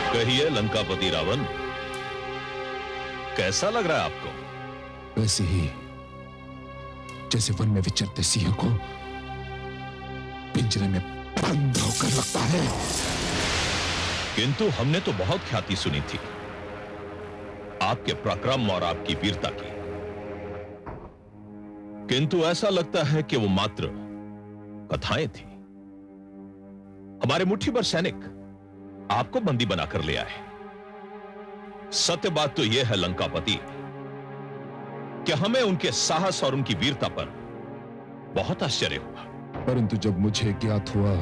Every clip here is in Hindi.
कहिए लंकापति रावण, कैसा लग रहा है आपको? वैसे ही जैसे वन में विचरते सिंह को पिंजरे में बंद होकर लगता है। किंतु हमने तो बहुत ख्याति सुनी थी आपके पराक्रम और आपकी वीरता की, किंतु ऐसा लगता है कि वो मात्र कथाएं थी। हमारे मुट्ठी भर सैनिक आपको बंदी बनाकर ले आए। सत्य बात तो यह है लंकापति कि हमें उनके साहस और उनकी वीरता पर बहुत आश्चर्य हुआ। परंतु जब मुझे ज्ञात हुआ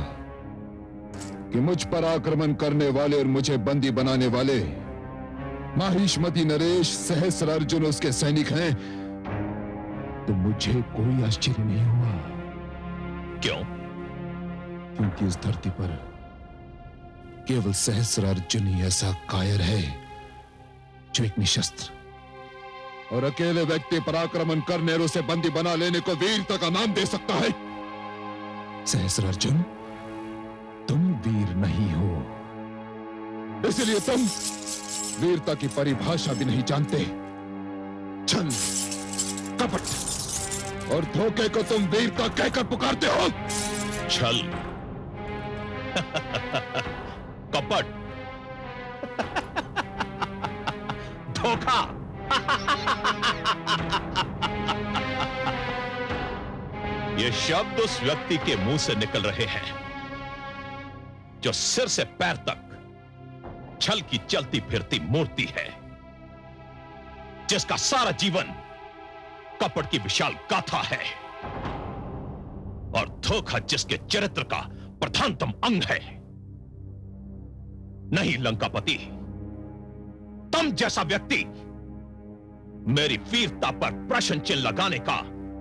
कि मुझ पर आक्रमण करने वाले और मुझे बंदी बनाने वाले माहिष्मती नरेश, सहस्र अर्जुन उसके सैनिक हैं, तो मुझे कोई आश्चर्य नहीं हुआ। क्यों? क्योंकि इस धरती पर केवल सहस्र अर्जुन ही ऐसा कायर है जो एक निशस्त्र और अकेले व्यक्ति पर आक्रमण करने और उसे बंदी बना लेने को वीरता का नाम दे सकता है। सहस्र अर्जुन, तुम वीर नहीं हो, इसलिए तुम वीरता की परिभाषा भी नहीं जानते। छल, कपट और धोखे को तुम वीरता कहकर पुकारते हो। छल, कपट, धोखा। ये शब्द उस व्यक्ति के मुंह से निकल रहे हैं जो सिर से पैर तक छल की चलती फिरती मूर्ति है, जिसका सारा जीवन कपट की विशाल गाथा है और धोखा जिसके चरित्र का प्रधानतम अंग है। नहीं लंकापति, तुम जैसा व्यक्ति मेरी वीरता पर प्रश्न चिन्ह लगाने का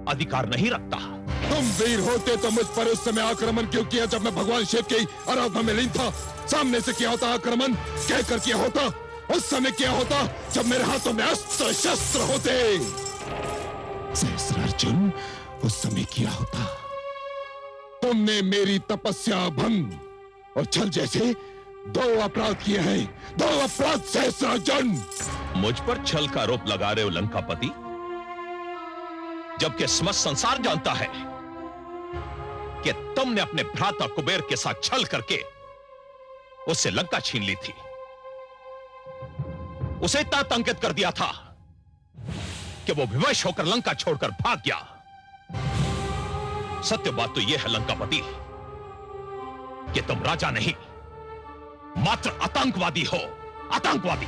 अधिकार नहीं रखता। तुम वीर होते तो मुझ पर उस समय आक्रमण क्यों किया जब मैं भगवान शिव की आराधना में लीन था? सामने से किया होता आक्रमण, कहकर किया होता। उस समय किया होता जब मेरे हाथों में अस्त्र शस्त्र होते। सहस्र अर्जुन, उस समय किया होता। तुमने मेरी तपस्या भंग और छल जैसे दो अपराध किए हैं। दो अपराध सहस्र अर्जुन। मुझ पर छल का आरोप लगा रहे हो लंकापति, जबकि समस्त संसार जानता है कि तुमने अपने भ्राता कुबेर के साथ छल करके उससे लंका छीन ली थी। उसे इतना आतंकित कर दिया था कि वो विवश होकर लंका छोड़कर भाग गया। सत्य बात तो यह है लंकापति कि तुम राजा नहीं, मात्र आतंकवादी हो। आतंकवादी।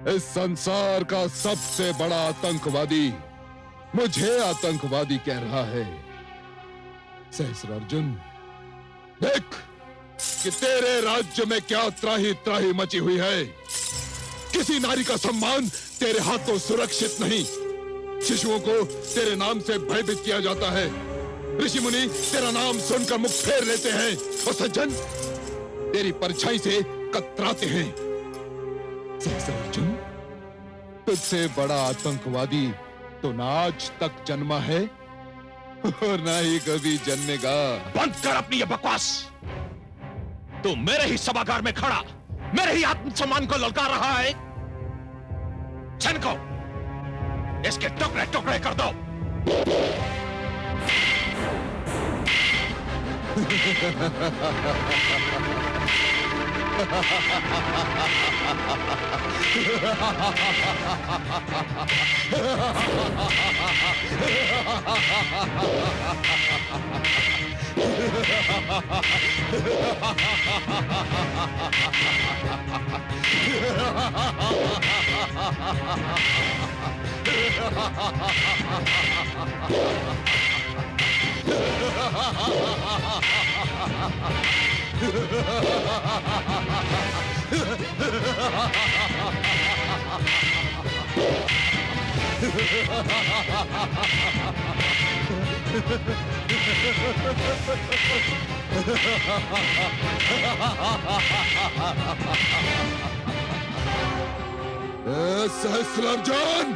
इस संसार का सबसे बड़ा आतंकवादी मुझे आतंकवादी कह रहा है। सहस्र अर्जुन, देख कि तेरे राज्य में क्या त्राही त्राही मची हुई है। किसी नारी का सम्मान तेरे हाथों सुरक्षित नहीं। शिशुओं को तेरे नाम से भयभीत किया जाता है। ऋषि मुनि तेरा नाम सुनकर मुख फेर लेते हैं और सज्जन तेरी परछाई से कतराते हैं। सहस्र अर्जुन, तुझसे बड़ा आतंकवादी तो ना आज तक जन्मा है और ना ही कभी जन्मेगा। बंद कर अपनी ये बकवास। तू मेरे ही सभागार में खड़ा मेरे ही आत्मसम्मान को ललकार रहा है। छन को इसके टुकड़े टुकड़े कर दो। सहस्रार्जुन,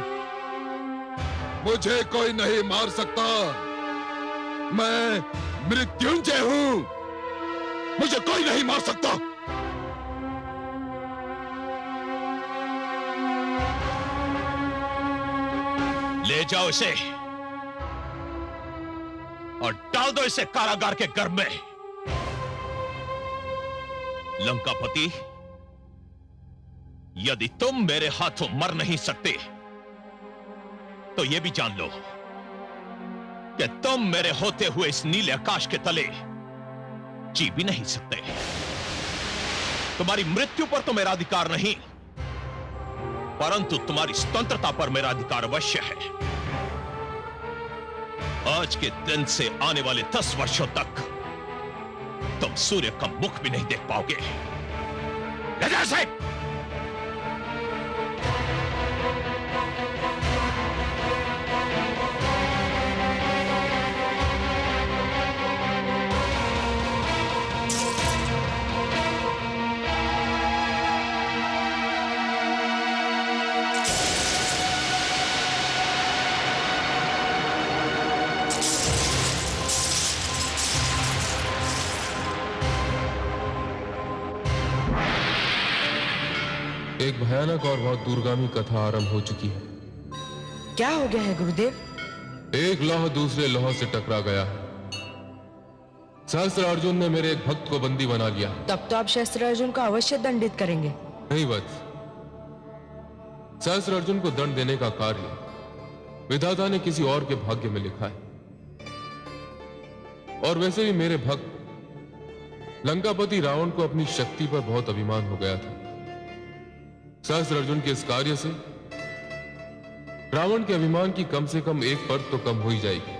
मुझे कोई नहीं मार सकता। मैं मृत्युंजय हूं, मुझे कोई नहीं मार सकता। ले जाओ इसे और डाल दो इसे कारागार के गर्भ में। लंकापति, यदि तुम मेरे हाथों मर नहीं सकते तो यह भी जान लो कि तुम मेरे होते हुए इस नीले आकाश के तले जी भी नहीं सकते। तुम्हारी मृत्यु पर तो मेरा अधिकार नहीं, परंतु तुम्हारी स्वतंत्रता पर मेरा अधिकार अवश्य है। आज के दिन से आने वाले 10 वर्षों तक तुम सूर्य का मुख भी नहीं देख पाओगे। ले जाओ इसे। एक भयानक और बहुत दूरगामी कथा आरंभ हो चुकी है। क्या हो गया है गुरुदेव? एक लौह दूसरे लौह से टकरा गया। सहस्त्र अर्जुन ने मेरे एक भक्त को बंदी बना लिया। तब तो आप शस्त्र अर्जुन को अवश्य दंडित करेंगे। नहीं वत्स, सहस्त्र अर्जुन को दंड देने का कार्य विधाता ने किसी और के भाग्य में लिखा है। और वैसे भी मेरे भक्त लंकापति रावण को अपनी शक्ति पर बहुत अभिमान हो गया था। सहस्त्र अर्जुन के इस कार्य से रावण के अभिमान की कम से कम एक परत तो कम हो ही जाएगी।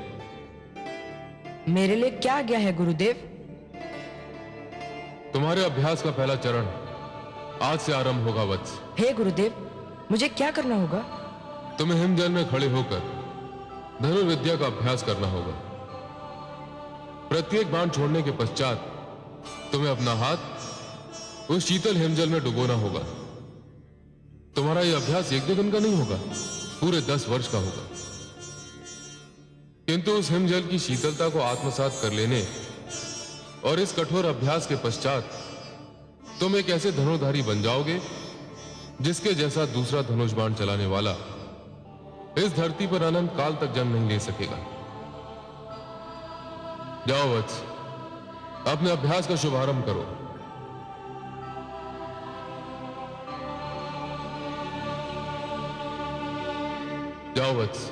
मेरे लिए क्या आज्ञा है गुरुदेव? तुम्हारे अभ्यास का पहला चरण आज से आरंभ होगा वत्स। हे गुरुदेव, मुझे क्या करना होगा? तुम्हें हिमजल में खड़े होकर धनुर्विद्या का अभ्यास करना होगा। प्रत्येक बाण छोड़ने के पश्चात तुम्हें अपना हाथ उस शीतल हिमजल में डुबोना होगा। तुम्हारा यह अभ्यास एक दो दिन का नहीं होगा, पूरे 10 वर्ष का होगा। किंतु उस हिमजल की शीतलता को आत्मसात कर लेने और इस कठोर अभ्यास के पश्चात तुम एक ऐसे धनुर्धारी बन जाओगे जिसके जैसा दूसरा धनुष बाण चलाने वाला इस धरती पर अनंत काल तक जन्म नहीं ले सकेगा। जाओ वत्स, अपने अभ्यास का शुभारंभ करो। जाओ वत्स।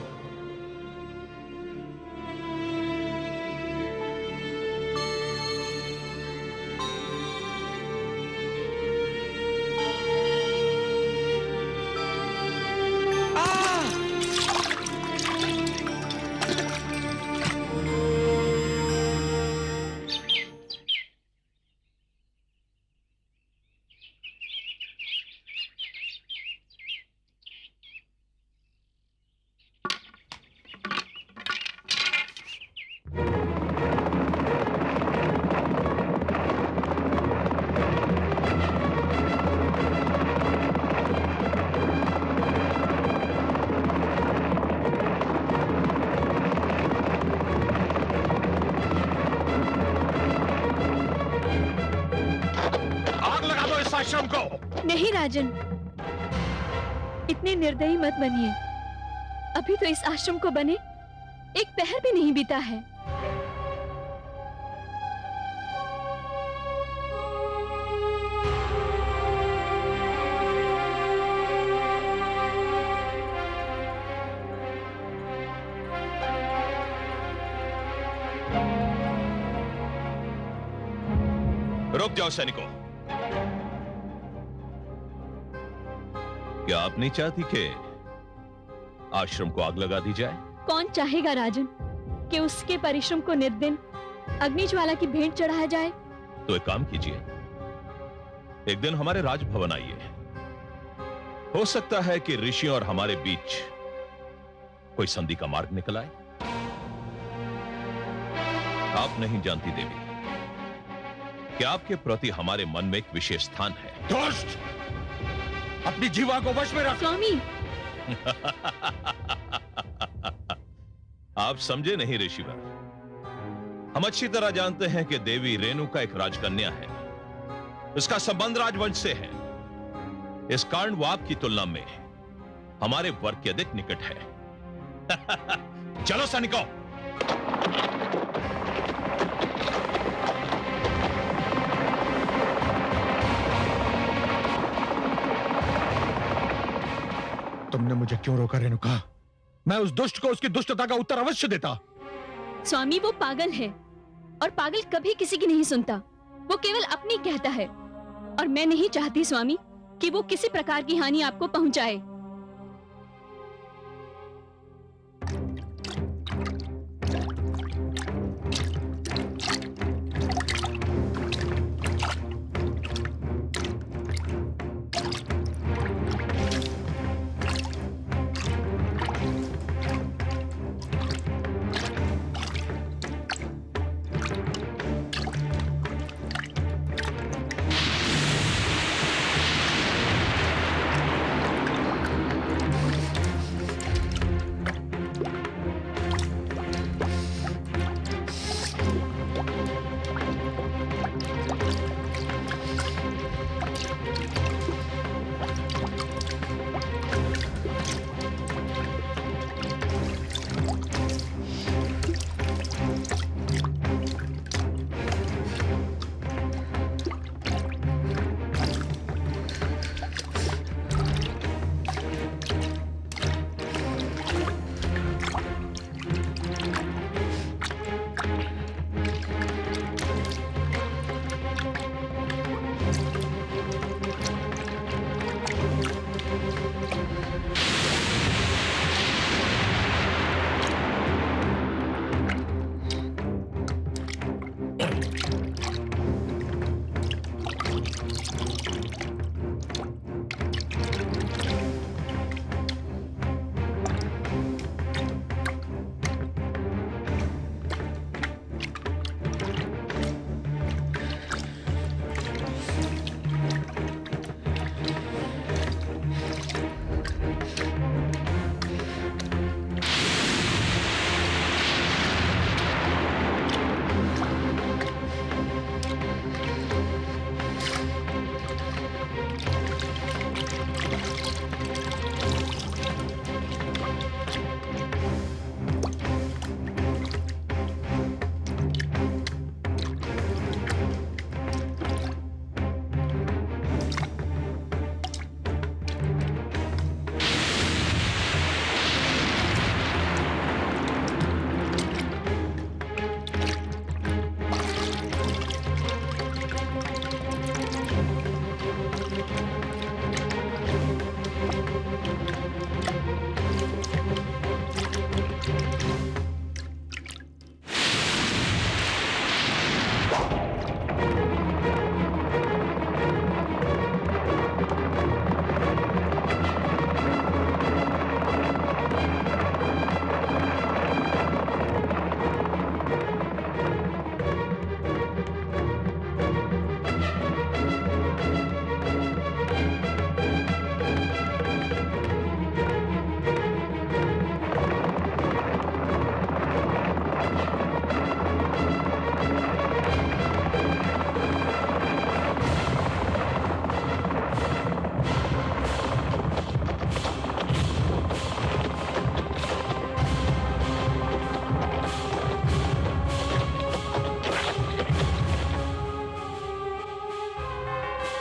आश्रम को। नहीं राजन, इतने निर्दयी मत बनिए। अभी तो इस आश्रम को बने एक पहर भी नहीं बीता है। रुक जाओ सैनिकों। क्या आप नहीं चाहती कि आश्रम को आग लगा दी जाए? कौन चाहेगा राजन कि उसके परिश्रम को निर्दिन अग्निज्वाला की भेंट चढ़ाया जाए? तो एक काम कीजिए, एक दिन हमारे राजभवन आइए। हो सकता है कि ऋषि और हमारे बीच कोई संधि का मार्ग निकल आए। आप नहीं जानती देवी कि आपके प्रति हमारे मन में एक विशेष स्थान है। दुष्ट, अपनी जीवा को वश में रख। स्वामी, आप समझे नहीं ऋषिवर। हम अच्छी तरह जानते हैं कि देवी रेणुका एक राजकन्या है। इसका संबंध राजवंश से है। इस कारण वो आपकी तुलना में हमारे वर्ग के अधिक निकट है। चलो सैनिकों। तुमने मुझे क्यों रोका रेणुका? मैं उस दुष्ट को उसकी दुष्टता का उत्तर अवश्य देता। स्वामी वो पागल है और पागल कभी किसी की नहीं सुनता। वो केवल अपनी कहता है और मैं नहीं चाहती स्वामी कि वो किसी प्रकार की हानि आपको पहुंचाए।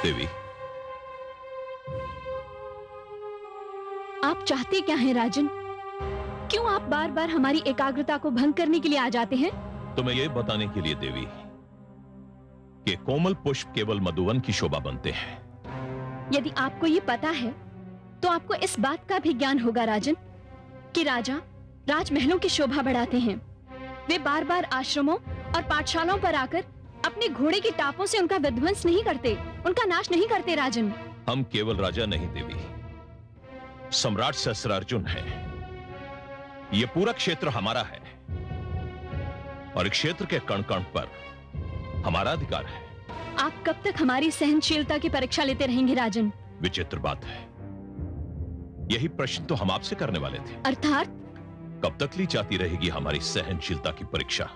देवी, आप चाहते क्या हैं राजन? क्यों आप बार बार हमारी एकाग्रता को भंग करने के लिए आ जाते हैं? तुम्हें यह बताने के लिए देवी कि कोमल पुष्प केवल मधुवन की शोभा बनते हैं। यदि आपको ये पता है तो आपको इस बात का भी ज्ञान होगा राजन कि राजा राजमहलों की शोभा बढ़ाते हैं। वे बार बार आश्रमों और पाठशालाओं पर आकर अपने घोड़े की टापों से उनका विध्वंस नहीं करते, उनका नाश नहीं करते राजन। हम केवल राजा नहीं देवी, सम्राट सहस्त्रार्जुन है। यह पूरा क्षेत्र हमारा है और इस क्षेत्र के कण कण पर हमारा अधिकार है। आप कब तक हमारी सहनशीलता की परीक्षा लेते रहेंगे राजन? विचित्र बात है, यही प्रश्न तो हम आपसे करने वाले थे। अर्थात कब तक ली जाती रहेगी हमारी सहनशीलता की परीक्षा?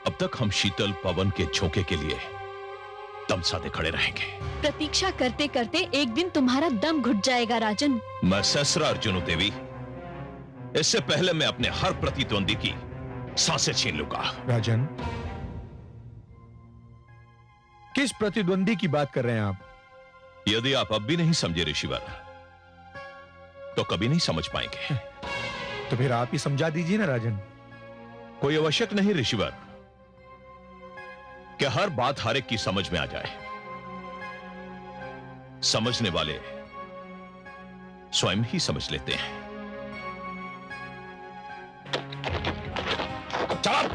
अब तक हम शीतल पवन के झोंके के लिए दम साधे खड़े रहेंगे। प्रतीक्षा करते करते एक दिन तुम्हारा दम घुट जाएगा राजन। मैं सहस्रा अर्जुन हूं देवी। इससे पहले मैं अपने हर प्रतिद्वंदी की सांसें छीन लूंगा। राजन, किस प्रतिद्वंदी की बात कर रहे हैं आप? यदि आप अब भी नहीं समझे ऋषिवर, तो कभी नहीं समझ पाएंगे। तो फिर आप ही समझा दीजिए ना राजन। कोई आवश्यक नहीं ऋषिवर कि हर बात हर एक की समझ में आ जाए। समझने वाले स्वयं ही समझ लेते हैं। चल!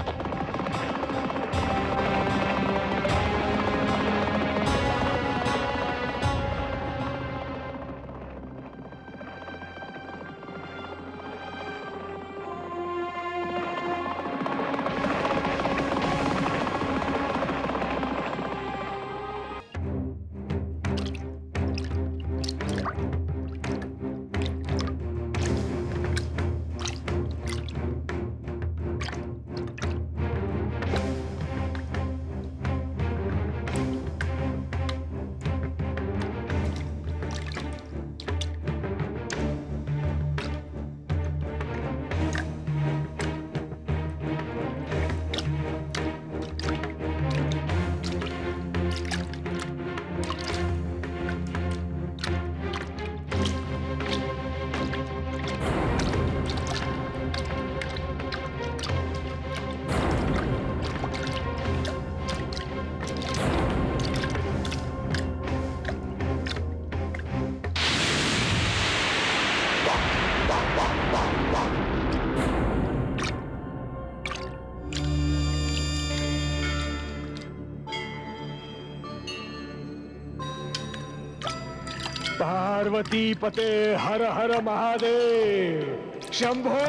पार्वती पते हर हर महादेव शंभो।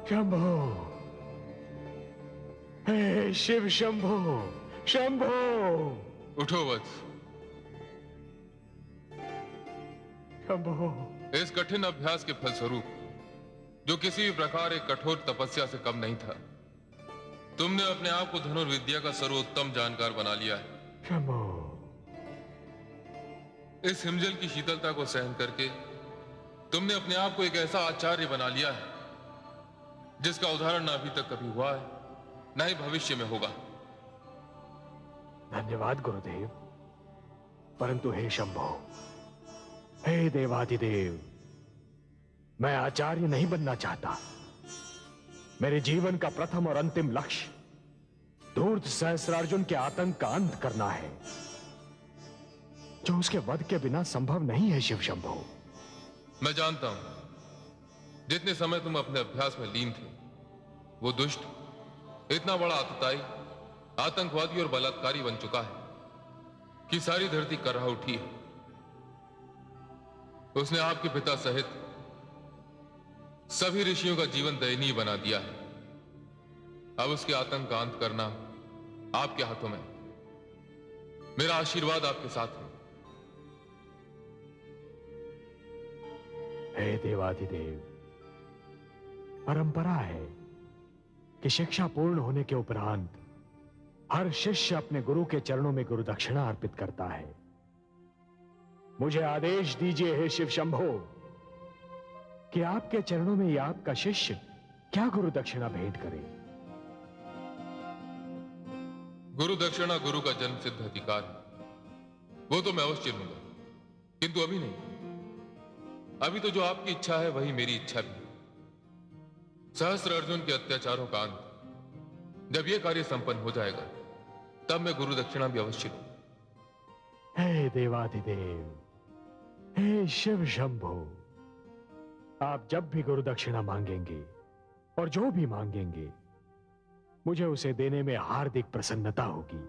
शंभो, हे शिव शंभो, शंभो। उठो वत्स। शंभो, इस कठिन अभ्यास के फलस्वरूप, जो किसी भी प्रकार एक कठोर तपस्या से कम नहीं था, तुमने अपने आप को धनुर्विद्या का सर्वोत्तम जानकार बना लिया है। शंभो, इस हिमजल की शीतलता को सहन करके तुमने अपने आप को एक ऐसा आचार्य बना लिया है जिसका उदाहरण ना अभी तक कभी हुआ है, ना ही भविष्य में होगा। धन्यवाद गुरुदेव। परंतु हे शंभो, हे देवाधिदेव, मैं आचार्य नहीं बनना चाहता। मेरे जीवन का प्रथम और अंतिम लक्ष्य धूर्त सहस्रार्जुन के आतंक का अंत करना है, जो उसके वध के बिना संभव नहीं है। शिव शंभो, मैं जानता हूं, जितने समय तुम अपने अभ्यास में लीन थे, वो दुष्ट इतना बड़ा आतताई, आतंकवादी और बलात्कारी बन चुका है कि सारी धरती कर्रा उठी है। उसने आपके पिता सहित सभी ऋषियों का जीवन दयनीय बना दिया है। अब उसके आतंक का अंत करना आपके हाथों में। मेरा आशीर्वाद आपके साथ है। हे देवाधिदेव, परंपरा है कि शिक्षा पूर्ण होने के उपरांत हर शिष्य अपने गुरु के चरणों में गुरु दक्षिणा अर्पित करता है। मुझे आदेश दीजिए हे शिव शंभो कि आपके चरणों में यह आपका शिष्य क्या गुरु दक्षिणा भेंट करे। गुरु दक्षिणा गुरु का जन्म सिद्ध अधिकार है, वो तो मैं अवश्य लूंगा, किंतु अभी नहीं। अभी तो जो आपकी इच्छा है वही मेरी इच्छा भी है। सहस्र अर्जुन के अत्याचारों का अंत जब यह कार्य संपन्न हो जाएगा, तब मैं गुरु दक्षिणा भी अवश्य लूंगा। हे देवाधिदेव, हे शिव शंभो, आप जब भी गुरु दक्षिणा मांगेंगे और जो भी मांगेंगे, मुझे उसे देने में हार्दिक प्रसन्नता होगी।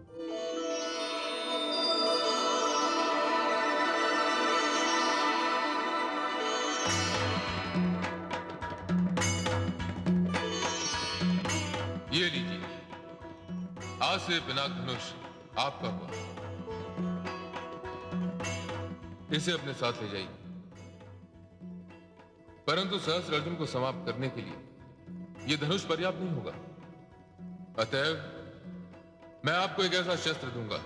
ये लीजिए, आज से पिनाक धनुष आपका हुआ। इसे अपने साथ ले जाइए परंतु सहस्त्र अर्जुन को समाप्त करने के लिए यह धनुष पर्याप्त नहीं होगा। अतएव मैं आपको एक ऐसा शस्त्र दूंगा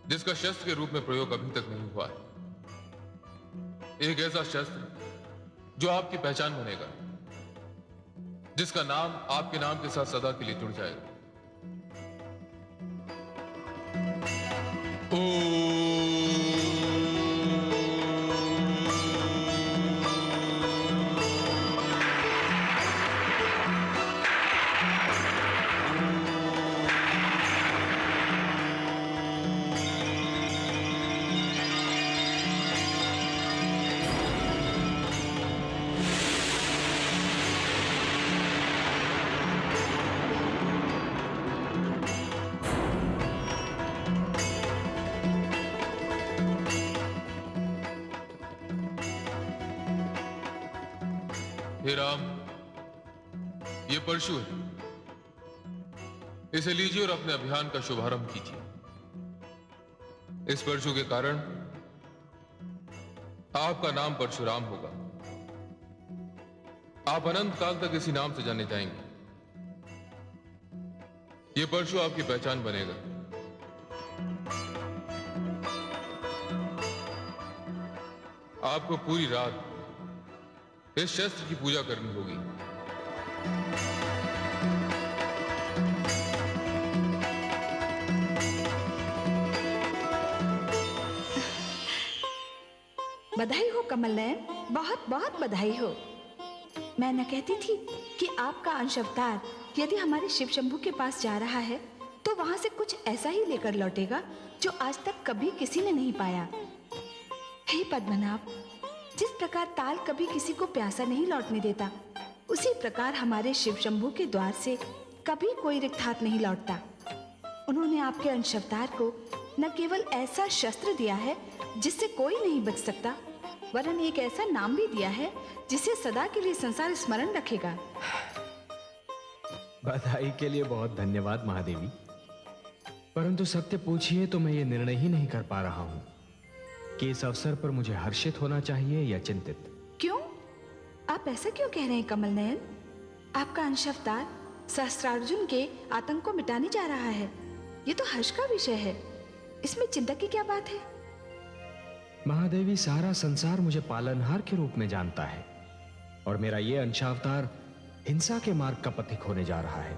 जिसका शस्त्र के रूप में प्रयोग अभी तक नहीं हुआ है। एक ऐसा शस्त्र जो आपकी पहचान बनेगा, जिसका नाम आपके नाम के साथ सदा के लिए जुड़ जाएगा। हे राम, ये परशु है, इसे लीजिए और अपने अभियान का शुभारंभ कीजिए। इस परशु के कारण आपका नाम परशुराम होगा। आप अनंत काल तक इसी नाम से जाने जाएंगे। ये परशु आपकी पहचान बनेगा। आपको पूरी रात इस शस्त्र की पूजा करनी होगी। बधाई हो कमल नयन, बहुत बहुत बधाई हो। मैं न कहती थी कि आपका अंश अवतार यदि हमारे शिव शंभू के पास जा रहा है तो वहां से कुछ ऐसा ही लेकर लौटेगा जो आज तक कभी किसी ने नहीं पाया। हे पद्मनाभ, जिस प्रकार ताल कभी किसी को प्यासा नहीं लौटने देता, उसी प्रकार हमारे शिव शंभू के द्वार से कभी कोई रिक्त हाथ नहीं लौटता। उन्होंने आपके अंश अवतार को न केवल ऐसा शस्त्र दिया है जिससे कोई नहीं बच सकता, वरन एक ऐसा नाम भी दिया है जिसे सदा के लिए संसार स्मरण रखेगा। बधाई के लिए बहुत धन्यवाद महादेवी, परंतु सत्य पूछिए तो मैं ये निर्णय ही नहीं कर पा रहा हूं कि इस अवसर पर मुझे हर्षित होना चाहिए या चिंतित। क्यों? आप ऐसा क्यों कह रहे हैं कमल नयन? आपका अंश अवतार सहस्त्रार्जुन के आतंक को मिटाने जा रहा है। ये तो हर्ष का विषय है, इसमें चिंता की क्या बात है? महादेवी, सारा संसार मुझे पालनहार के रूप में जानता है और मेरा ये अंशावतार हिंसा के मार्ग का पथिक होने जा रहा है।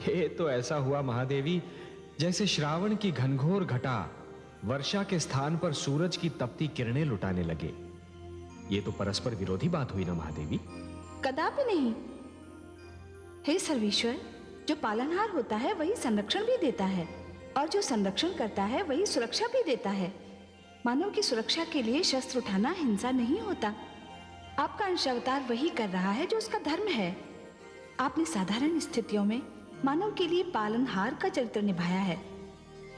ये तो ऐसा हुआ महादेवी जैसे श्रावण की घनघोर घटा वर्षा के स्थान पर सूरज की तपती किरणें लुटाने लगे। ये तो परस्पर विरोधी बात हुई ना महादेवी? कदापि नहीं। हे सर्वेश्वर, जो पालनहार होता है वही संरक्षण भी देता है, और जो संरक्षण करता है वही सुरक्षा भी देता है। मानव की सुरक्षा के लिए शस्त्र उठाना हिंसा नहीं होता। आपका अंश अवतार वही कर रहा है जो उसका धर्म है। आपने साधारण स्थितियों में मानव के लिए पालनहार का चरित्र निभाया है,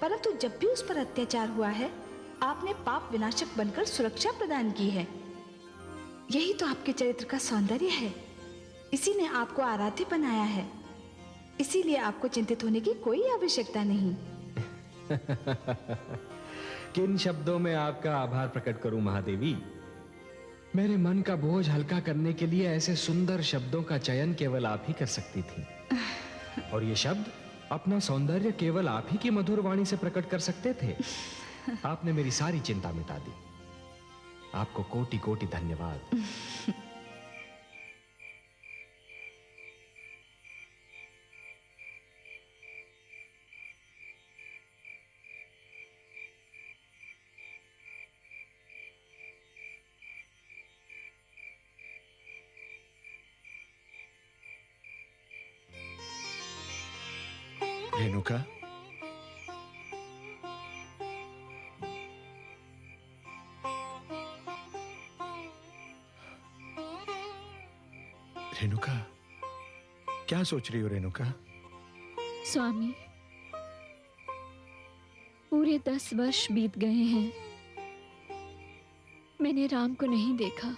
परंतु जब भी उस पर अत्याचार हुआ है आपने पाप विनाशक बनकर सुरक्षा प्रदान की है। यही तो आपके चरित्र का सौंदर्य है। इसी ने आपको आराध्य बनाया है। इसीलिए आपको चिंतित होने की कोई आवश्यकता नहीं। किन शब्दों में आपका आभार प्रकट करूं महादेवी? मेरे मन का बोझ हल्का करने के लिए ऐसे सुंदर शब्दों का चयन केवल आप ही कर सकती थी, और ये शब्द अपना सौंदर्य केवल आप ही की मधुर वाणी से प्रकट कर सकते थे। आपने मेरी सारी चिंता मिटा दी। आपको कोटि कोटि धन्यवाद। रेणुका, रेणुका, क्या सोच रही हो रेणुका? स्वामी, पूरे 10 वर्ष बीत गए हैं, मैंने राम को नहीं देखा।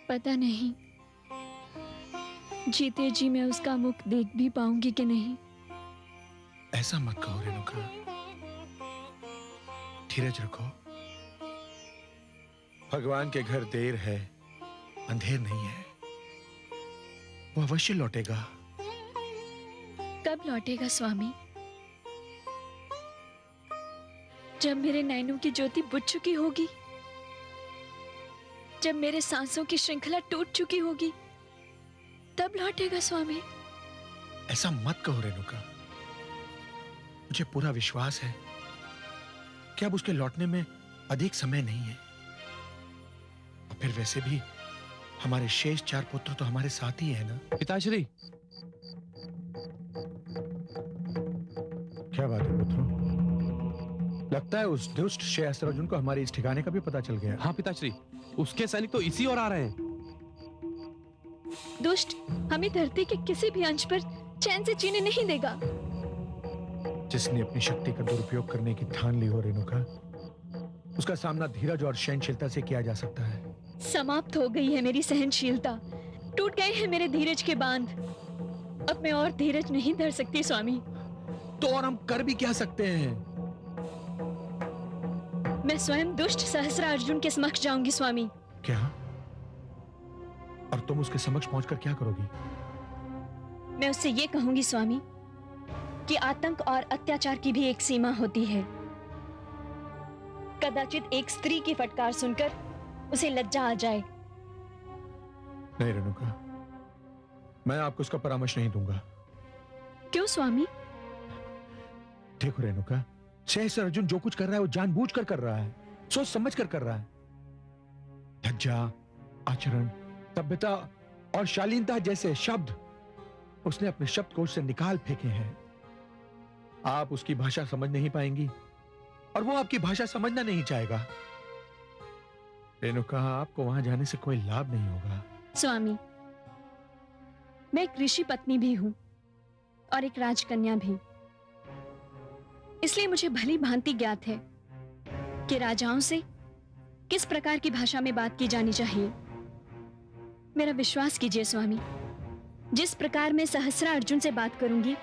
पता नहीं जीते जी मैं उसका मुख देख भी पाऊंगी कि नहीं। ऐसा मत कहो रेणुका, धीरज रखो। भगवान के घर देर है, अंधेर नहीं है। वो अवश्य लौटेगा। कब लौटेगा स्वामी? जब मेरे नैनों की ज्योति बुझ चुकी होगी, जब मेरे सांसों की श्रृंखला टूट चुकी होगी, तब लौटेगा स्वामी। ऐसा मत कहो रेणुका। मुझे पूरा विश्वास है कि अब उसके लौटने में अधिक समय नहीं है। और फिर वैसे भी हमारे शेष 4 पुत्र तो हमारे साथ ही है ना। पिताश्री, क्या बात है पुत्रों? लगता है उस दुष्ट सहस्त्रार्जुन को हमारे इस ठिकाने का भी पता चल गया। हाँ पिताश्री, उसके सैनिक तो इसी ओर आ रहे हैं। दुष्ट हमें धरती के किसी भी अंश पर चैन से जीने नहीं देगा। जिसने अपनी शक्ति का दुरुपयोग करने की ठान ली हो रेणुका, उसका सामना धीरज और सहनशीलता से किया जा सकता है। समाप्त हो गई है मेरी सहनशीलता, टूट गए हैं मेरे धीरज के बांध। अब मैं और धीरज नहीं धर सकती स्वामी। तो और हम कर भी क्या सकते हैं? मैं स्वयं दुष्ट सहस्त्रार्जुन के समक्ष जाऊंगी स्वामी। क्या? और तुम उसके समक्ष पहुंचकर क्या करोगी? मैं उससे ये कहूंगी स्वामी कि आतंक और अत्याचार की भी एक सीमा होती है। कदाचित एक स्त्री की फटकार सुनकर उसे लज्जा आ जाए। नहीं रेणुका, मैं आपको उसका परामर्श नहीं दूंगा। क्यों स्वामी? देखो रेणुका, सहस्त्रार्जुन जो कुछ कर रहा है वो जानबूझकर कर रहा है, सोच समझ कर रहा है। लज्जा, आचरण, सभ्यता और शालीनता जैसे शब्द उसने अपने शब्दकोश से निकाल फेंके हैं। आप उसकी भाषा समझ नहीं पाएंगी और वो आपकी भाषा समझना नहीं चाहेगा। रेणुका, आपको वहां जाने से कोई लाभ नहीं होगा। स्वामी, मैं एक ऋषि पत्नी भी हूं और एक राजकन्या भी। इसलिए मुझे भली भांति ज्ञात है कि राजाओं से किस प्रकार की भाषा में बात की जानी चाहिए। मेरा विश्वास कीजिए स्वामी, जिस प्रकार मैं सहस्त्रार्जुन से बात करूंगी,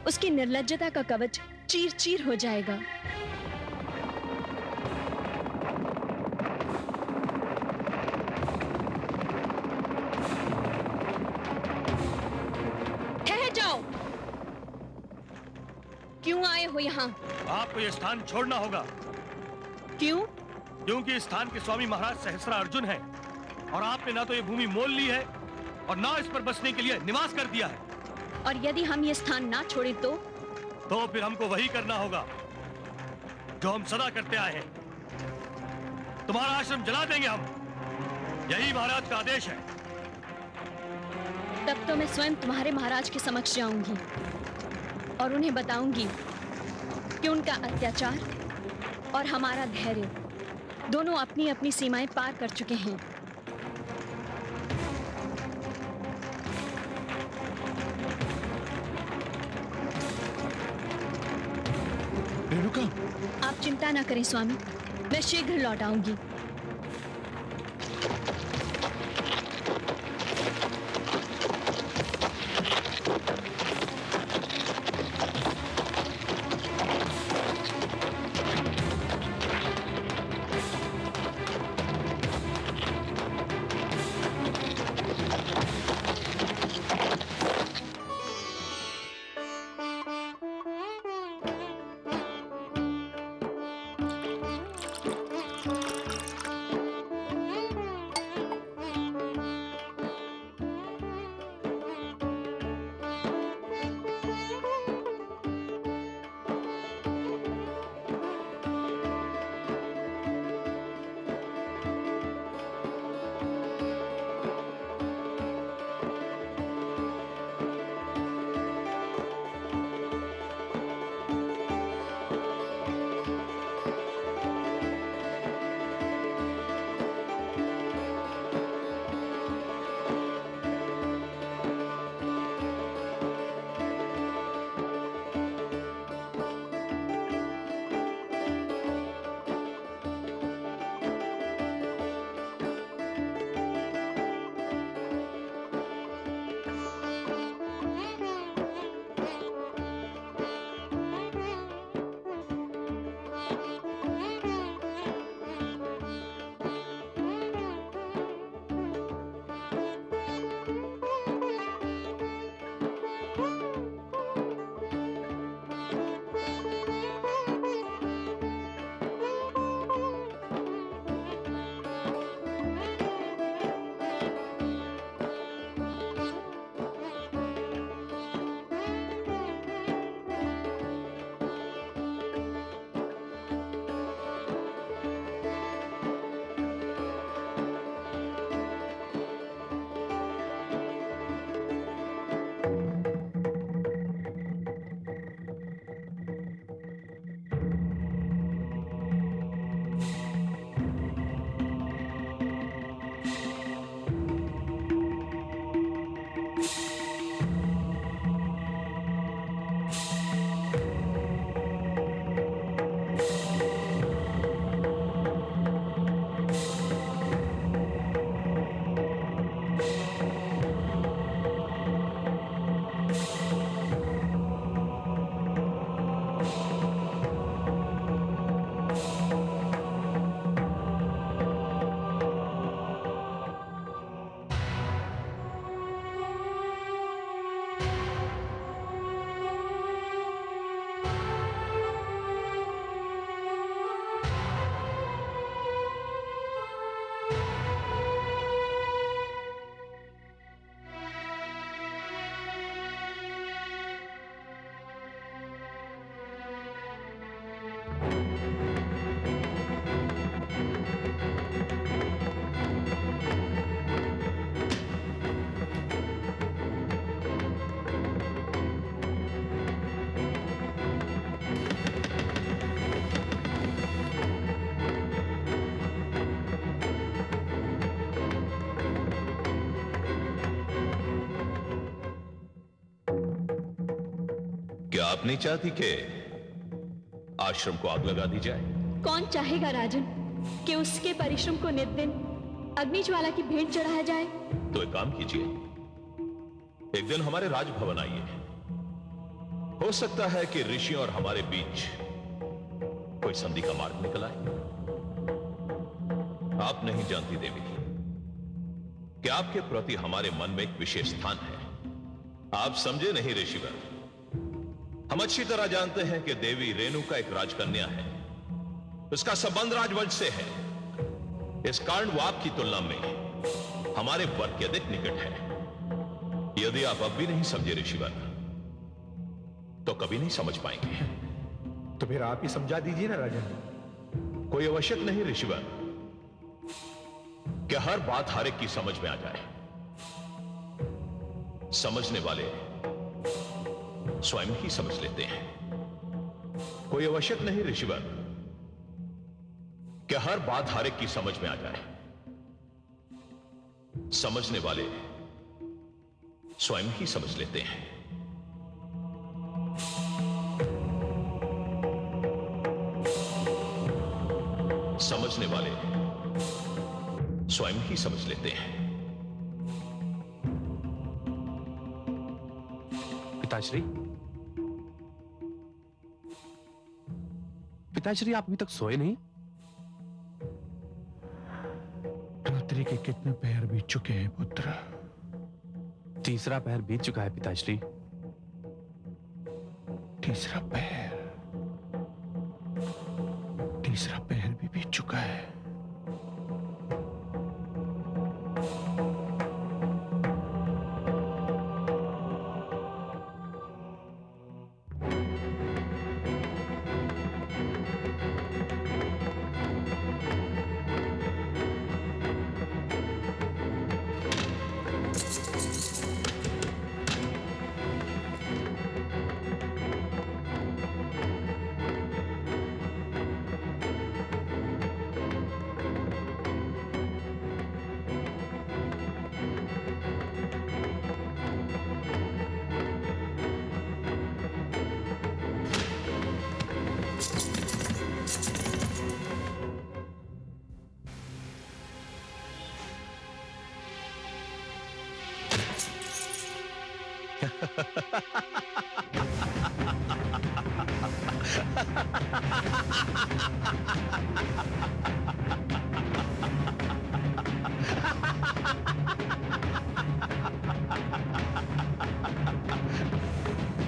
उसकी निर्लज्जता का कवच चीर चीर हो जाएगा। ठहर जाओ। क्यों आए हो यहाँ? आपको यह स्थान छोड़ना होगा। क्यों? क्योंकि इस स्थान के स्वामी महाराज सहस्त्रार्जुन हैं और आपने ना तो ये भूमि मोल ली है और ना इस पर बसने के लिए निवास कर दिया है। और यदि हम ये स्थान ना छोड़े तो फिर हमको वही करना होगा जो हम सदा करते आए हैं। तुम्हारा आश्रम जला देंगे हम। यही महाराज का आदेश है। तब तो मैं स्वयं तुम्हारे महाराज के समक्ष जाऊंगी और उन्हें बताऊंगी कि उनका अत्याचार और हमारा धैर्य दोनों अपनी अपनी सीमाएं पार कर चुके हैं। रेणुका, आप चिंता ना करें स्वामी, मैं शीघ्र लौट आऊंगी। क्या आप नहीं चाहती कि आश्रम को आग लगा दी जाए? कौन चाहेगा राजन कि उसके परिश्रम को नित दिन अग्नि ज्वाला की भेंट चढ़ाया जाए? तो एक काम कीजिए, एक दिन हमारे राजभवन आइए। हो सकता है कि ऋषि और हमारे बीच कोई संधि का मार्ग निकल आए। आप नहीं जानती देवी कि आपके प्रति हमारे मन में एक विशेष स्थान है। आप समझे नहीं ऋषिवर। हम अच्छी तरह जानते हैं कि देवी रेणुका एक राजकन्या है, उसका संबंध राजवंश से है। इस कारण वो आपकी तुलना में हमारे वर्ग के अधिक निकट है। यदि आप अब भी नहीं समझे ऋषिवर, तो कभी नहीं समझ पाएंगे। तो फिर आप ही समझा दीजिए ना राजन। कोई आवश्यक नहीं ऋषिवर कि हर बात हर एक की समझ में आ जाए। समझने वाले स्वयं ही समझ लेते हैं। कोई आवश्यक नहीं ऋषिवर कि हर बात हर एक की समझ में आ जाए। समझने वाले स्वयं ही समझ लेते हैं। समझने वाले स्वयं ही समझ लेते हैं। पिताश्री, पिताश्री आप अभी तक सोए नहीं? रात्रि के कितने पहर बीत चुके हैं पुत्र? तीसरा पहर बीत चुका है पिताश्री। तीसरा पहर भी बीत चुका है।